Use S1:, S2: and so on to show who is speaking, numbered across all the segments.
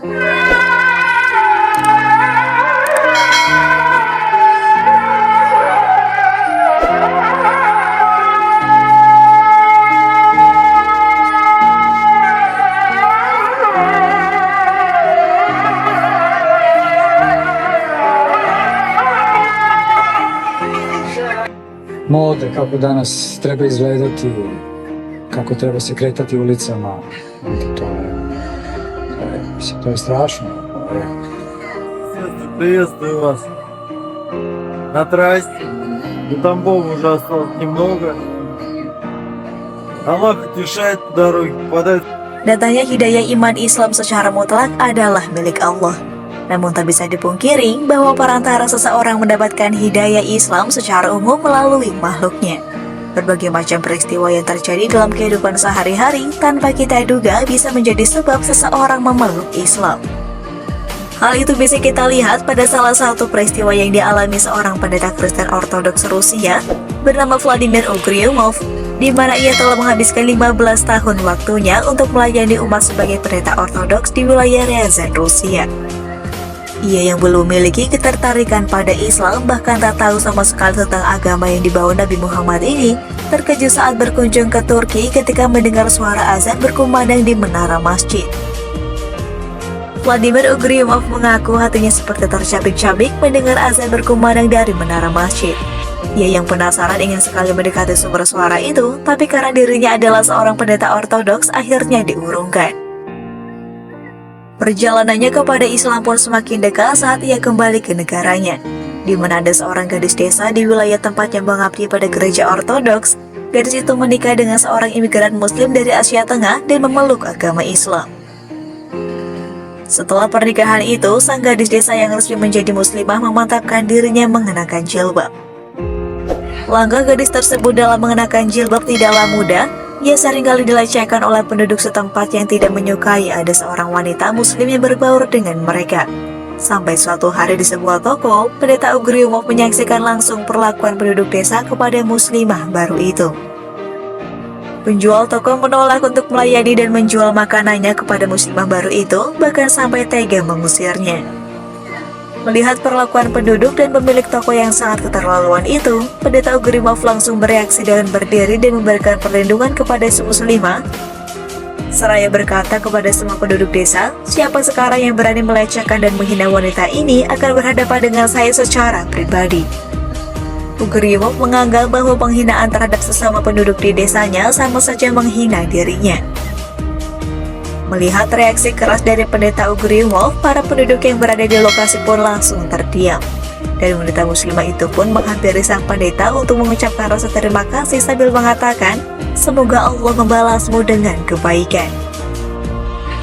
S1: Mode, kako danas treba izgledati, kako treba se kretati ulicama, to je strašno.
S2: Приветствую вас на трассе. Тамбов уже осталось немного. Аллах утешает дороги, подает.
S3: Datanya hidayah iman Islam secara mutlak adalah milik Allah. Namun tak bisa dipungkiri bahwa perantara seseorang mendapatkan hidayah Islam secara umum melalui makhluknya. Berbagai macam peristiwa yang terjadi dalam kehidupan sehari-hari tanpa kita duga bisa menjadi sebab seseorang memeluk Islam. Hal itu bisa kita lihat pada salah satu peristiwa yang dialami seorang pendeta Kristen Ortodoks Rusia bernama Vladimir Ugryumov, di mana ia telah menghabiskan 15 tahun waktunya untuk melayani umat sebagai pendeta Ortodoks di wilayah Ryazan, Rusia. Ia yang belum memiliki ketertarikan pada Islam, bahkan tak tahu sama sekali tentang agama yang dibawa Nabi Muhammad ini, terkejut saat berkunjung ke Turki ketika mendengar suara azan berkumandang di menara masjid. Vladimir Ugryumov mengaku hatinya seperti tercabik-cabik mendengar azan berkumandang dari menara masjid. Ia yang penasaran ingin sekali mendekati sumber suara itu, tapi karena dirinya adalah seorang pendeta Ortodoks, akhirnya diurungkan. Perjalanannya kepada Islam pun semakin dekat saat ia kembali ke negaranya, di mana ada seorang gadis desa di wilayah tempatnya mengabdi pada gereja Ortodoks. Gadis itu menikah dengan seorang imigran Muslim dari Asia Tengah dan memeluk agama Islam. Setelah pernikahan itu, sang gadis desa yang resmi menjadi muslimah memantapkan dirinya mengenakan jilbab. Langkah gadis tersebut dalam mengenakan jilbab tidaklah mudah. Ia seringkali dilecehkan oleh penduduk setempat yang tidak menyukai ada seorang wanita Muslim yang berbaur dengan mereka. Sampai suatu hari di sebuah toko, pendeta Ugryumov menyaksikan langsung perlakuan penduduk desa kepada muslimah baru itu. Penjual toko menolak untuk melayani dan menjual makanannya kepada muslimah baru itu, bahkan sampai tega mengusirnya. Melihat perlakuan penduduk dan pemilik toko yang sangat keterlaluan itu, pendeta Ugryumov langsung bereaksi dengan berdiri dan memberikan perlindungan kepada si muslimah. Seraya berkata kepada semua penduduk desa, siapa sekarang yang berani melecehkan dan menghina wanita ini akan berhadapan dengan saya secara pribadi. Ugryumov menganggap bahwa penghinaan terhadap sesama penduduk di desanya sama saja menghina dirinya. Melihat reaksi keras dari pendeta Ugryumov, para penduduk yang berada di lokasi pun langsung terdiam. Dan wanita muslimah itu pun menghampiri sang pendeta untuk mengucapkan rasa terima kasih sambil mengatakan, semoga Allah membalasmu dengan kebaikan.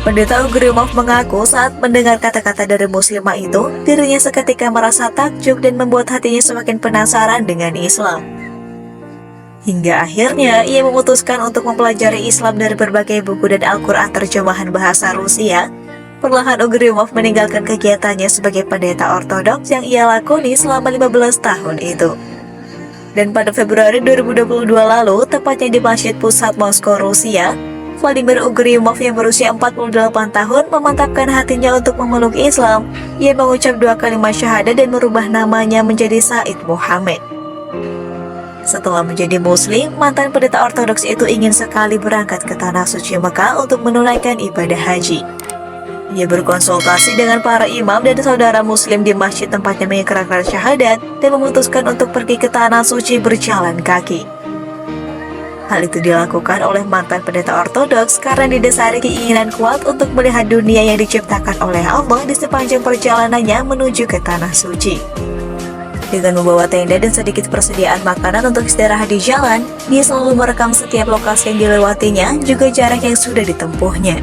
S3: Pendeta Ugryumov mengaku saat mendengar kata-kata dari muslimah itu, dirinya seketika merasa takjub dan membuat hatinya semakin penasaran dengan Islam. Hingga akhirnya ia memutuskan untuk mempelajari Islam dari berbagai buku dan Al-Quran terjemahan bahasa Rusia. Perlahan Ugryumov meninggalkan kegiatannya sebagai pendeta Ortodoks yang ia lakoni selama 15 tahun itu. Dan pada Februari 2022 lalu, tepatnya di Masjid Pusat Moskow, Rusia, Vladimir Ugryumov yang berusia 48 tahun memantapkan hatinya untuk memeluk Islam. Ia mengucap 2 kalimat syahadat dan merubah namanya menjadi Said Muhammad. Setelah menjadi muslim, mantan pendeta Ortodoks itu ingin sekali berangkat ke Tanah Suci Mekah untuk menunaikan ibadah haji. Ia berkonsultasi dengan para imam dan saudara muslim di masjid tempatnya mengikrarkan syahadat dan memutuskan untuk pergi ke Tanah Suci berjalan kaki. Hal itu dilakukan oleh mantan pendeta Ortodoks karena didasari keinginan kuat untuk melihat dunia yang diciptakan oleh Allah di sepanjang perjalanannya menuju ke Tanah Suci. Dengan membawa tenda dan sedikit persediaan makanan untuk istirahat di jalan, dia selalu merekam setiap lokasi yang dilewatinya, juga jarak yang sudah ditempuhnya.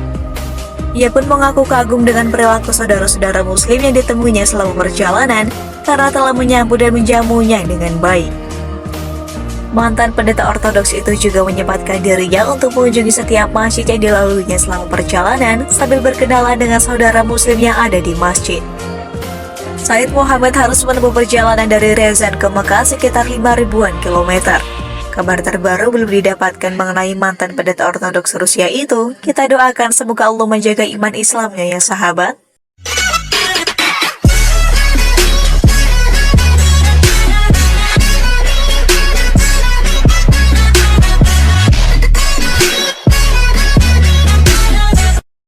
S3: Ia pun mengaku kagum dengan perilaku saudara-saudara muslim yang ditemuinya selama perjalanan, karena telah menyambut dan menjamunya dengan baik. Mantan pendeta Ortodoks itu juga menyempatkan dirinya untuk mengunjungi setiap masjid yang dilaluinya selama perjalanan, sambil berkenalan dengan saudara muslim yang ada di masjid. Said Muhammad harus menempuh perjalanan dari Ryazan ke Mekah sekitar 5.000-an kilometer. Kabar terbaru belum didapatkan mengenai mantan pendeta Ortodoks Rusia itu. Kita doakan semoga Allah menjaga iman Islamnya ya sahabat.